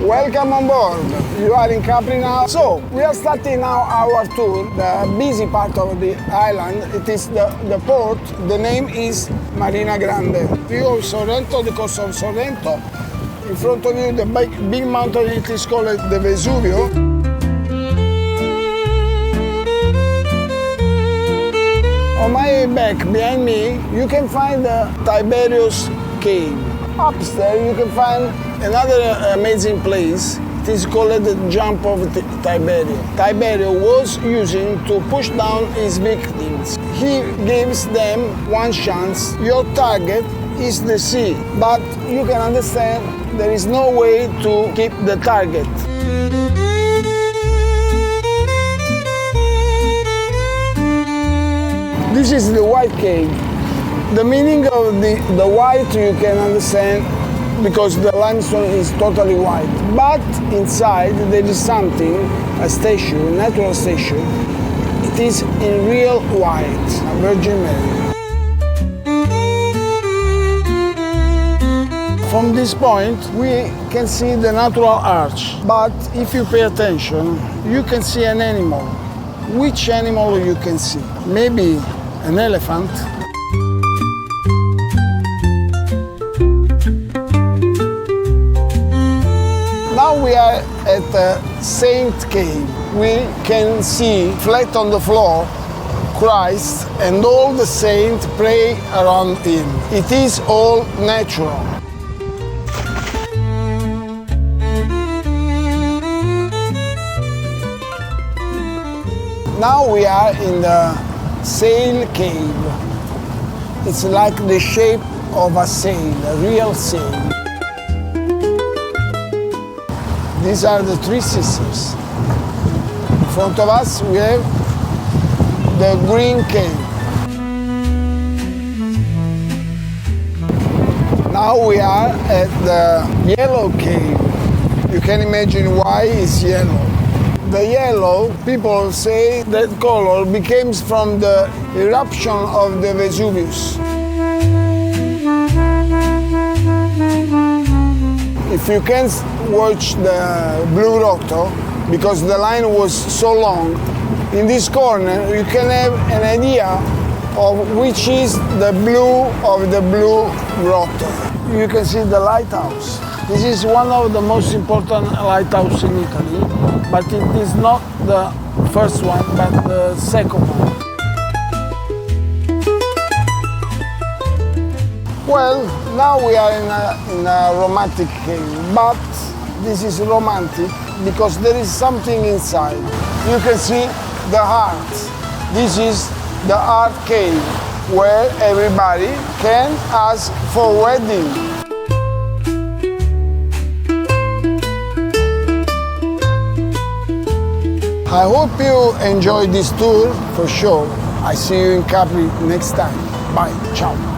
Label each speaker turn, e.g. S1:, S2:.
S1: Welcome on board. You are in Capri now. So, we are starting now our tour, the busy part of the island. It is the port. The name is Marina Grande. We go Sorrento, the coast of Sorrento. In front of you, the big mountain, it is called the Vesuvio. On my back, behind me, you can find the Tiberius cave. Upstairs, you can find another amazing place. It is called the Jump of Tiberio. Tiberio was using to push down his victims. He gives them one chance. Your target is the sea, but you can understand there is no way to keep the target. This is the White Cave. The meaning of the white you can understand because the limestone is totally white. But inside there is something, a station, a natural station. It is in real white, a Virgin Mary. From this point we can see the natural arch. But if you pay attention, you can see an animal. Which animal you can see? Maybe an elephant. Now we are at the Saint Cave. We can see flat on the floor Christ and all the saints pray around him. It is all natural. Now we are in the Sail Cave. It's like the shape of a sail, a real sail. These are the Three Sisters. In front of us we have the Green Cave. Now we are at the Yellow Cave. You can imagine why it's yellow. The yellow, people say that color became from the eruption of the Vesuvius. If you can watch the Blue Grotto, because the line was so long, in this corner you can have an idea of which is the blue of the Blue Grotto. You can see the lighthouse. This is one of the most important lighthouses in Italy, but it is not the first one, but the second one. Well, now we are in a romantic cave, but this is romantic because there is something inside. You can see the heart. This is the Heart Cave, where everybody can ask for wedding. I hope you enjoyed this tour, for sure. I see you in Capri next time. Bye, ciao.